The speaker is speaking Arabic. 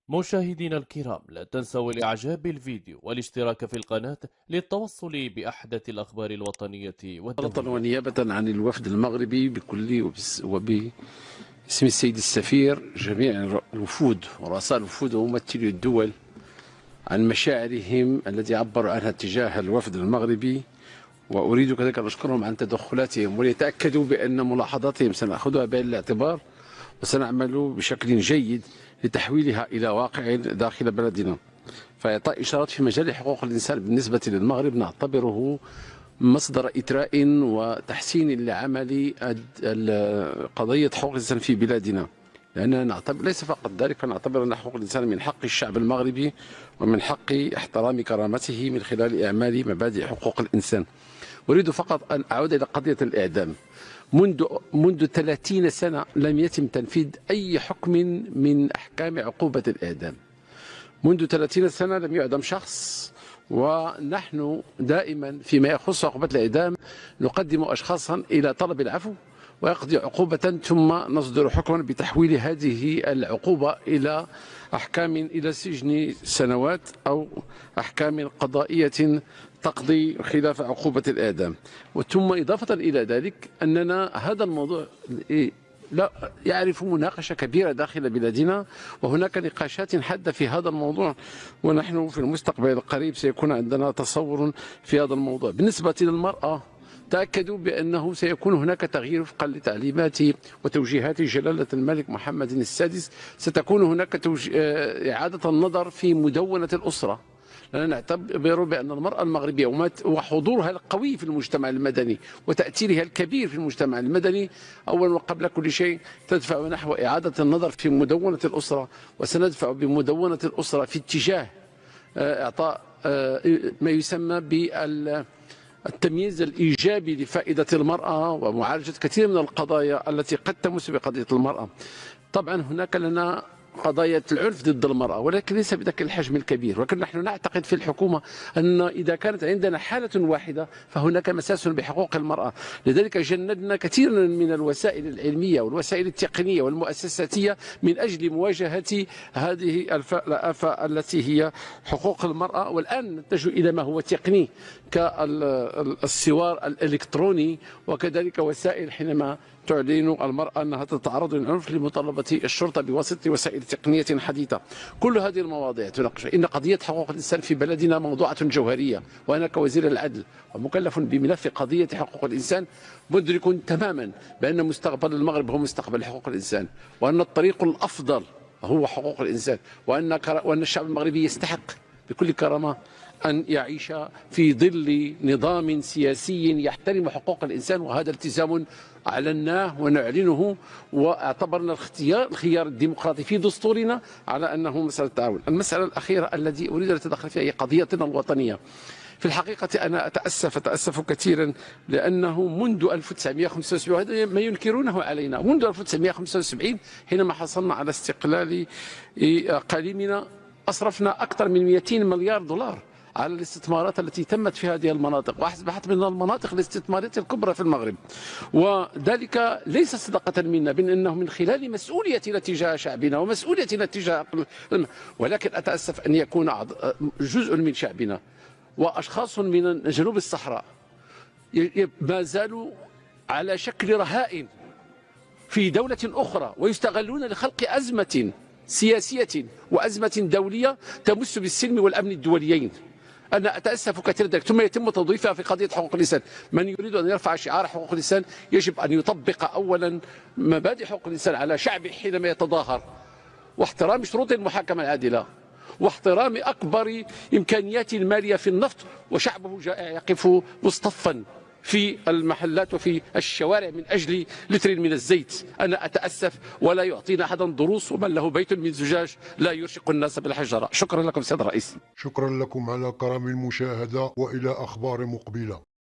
مشاهدينا الكرام، لا تنسوا الاعجاب بالفيديو والاشتراك في القناة للتوصل بأحدث الأخبار الوطنية والدولية. ونيابة عن الوفد المغربي بكل وباسم السيد السفير، جميع الوفود ورؤساء الوفود وممثلي الدول عن مشاعرهم التي عبروا عنها تجاه الوفد المغربي، وأريد كذلك أن أشكرهم عن تدخلاتهم وليتأكدوا بأن ملاحظاتهم سنأخذها بعين الاعتبار وسنعمل بشكل جيد لتحويلها إلى واقع داخل بلدنا. فإعطاء إشارات في مجال حقوق الإنسان بالنسبة للمغرب نعتبره مصدر إثراء وتحسين لعمل قضية حقوق الإنسان في بلادنا، لأننا نعتبر ليس فقط ذلك، نعتبر أن حقوق الإنسان من حق الشعب المغربي ومن حق احترام كرامته من خلال إعمال مبادئ حقوق الإنسان. أريد فقط أن أعود إلى قضية الإعدام. منذ 30 سنة لم يتم تنفيذ أي حكم من أحكام عقوبة الإعدام. منذ 30 سنة لم يعدم شخص، ونحن دائما فيما يخص عقوبة الإعدام نقدم أشخاصا إلى طلب العفو ويقضي عقوبة ثم نصدر حكما بتحويل هذه العقوبة إلى أحكام إلى سجن سنوات أو أحكام قضائية تقضي خلاف عقوبة الإعدام. ثم إضافة إلى ذلك أننا هذا الموضوع لا يعرف مناقشة كبيرة داخل بلادنا، وهناك نقاشات حادة في هذا الموضوع، ونحن في المستقبل القريب سيكون عندنا تصور في هذا الموضوع. بالنسبة للمرأة تأكدوا بأنه سيكون هناك تغيير وفقا لتعليمات وتوجيهات جلالة الملك محمد السادس. ستكون هناك إعادة النظر في مدونة الأسرة، لأننا نعتبر بأن المرأة المغربية وحضورها القوي في المجتمع المدني وتأثيرها الكبير في المجتمع المدني أولا وقبل كل شيء تدفع نحو إعادة النظر في مدونة الأسرة، وسندفع بمدونة الأسرة في اتجاه إعطاء ما يسمى بالتمييز الإيجابي لفائدة المرأة ومعالجة كثير من القضايا التي قد تمس بقضية المرأة. طبعا هناك لنا قضايا العنف ضد المرأة، ولكن ليس بذاك الحجم الكبير، ولكن نحن نعتقد في الحكومة أن إذا كانت عندنا حالة واحدة فهناك مساس بحقوق المرأة. لذلك جندنا كثيرا من الوسائل العلمية والوسائل التقنية والمؤسساتية من أجل مواجهة هذه الآفة التي هي حقوق المرأة. والآن نتجه إلى ما هو تقني كالسوار الإلكتروني، وكذلك وسائل حينما تعلن المرأة أنها تتعرض للعنف لمطالبة الشرطة بواسطة وسائل تقنية حديثة. كل هذه المواضيع تناقش. إن قضية حقوق الإنسان في بلدنا موضوعة جوهرية، وأنا كوزير العدل ومكلف بملف قضية حقوق الإنسان مدرك تماما بأن مستقبل المغرب هو مستقبل حقوق الإنسان، وأن الطريق الأفضل هو حقوق الإنسان، وأن الشعب المغربي يستحق بكل كرامة أن يعيش في ظل نظام سياسي يحترم حقوق الإنسان، وهذا التزام أعلناه ونعلنه واعتبرنا الخيار الديمقراطي في دستورنا على أنه مسألة تعاون. المسألة الأخيرة التي أريد أن أتدخل فيها هي قضيتنا الوطنية. في الحقيقة أنا أتأسف كثيرا لأنه منذ 1975، وهذا ما ينكرونه علينا، منذ 1975 حينما حصلنا على استقلال قليمنا أصرفنا أكثر من 200 مليار دولار على الاستثمارات التي تمت في هذه المناطق، وأصبحت من المناطق الاستثمارية الكبرى في المغرب. وذلك ليس صدقة منا، بأنه من خلال مسؤوليتنا تجاه شعبنا ومسؤوليتنا تجاه، ولكن أتأسف أن يكون جزء من شعبنا وأشخاص من جنوب الصحراء ما زالوا على شكل رهائن في دولة أخرى ويستغلون لخلق أزمة سياسية وأزمة دولية تمس بالسلم والأمن الدوليين. أنا أتأسف كثيرا ذلك، ثم يتم توظيفها في قضية حقوق الإنسان. من يريد أن يرفع شعار حقوق الإنسان يجب أن يطبق أولا مبادئ حقوق الإنسان على شعبه حينما يتظاهر، واحترام شروط المحاكمة العادلة، واحترام أكبر إمكانيات المالية في النفط، وشعبه جائع يقف مصطفا في المحلات وفي الشوارع من أجل لتر من الزيت. أنا أتأسف، ولا يعطينا أحدا دروس، ومن له بيت من زجاج لا يرشق الناس بالحجرة. شكرا لكم سيد الرئيس. شكرا لكم على كرم المشاهدة، وإلى أخبار مقبلة.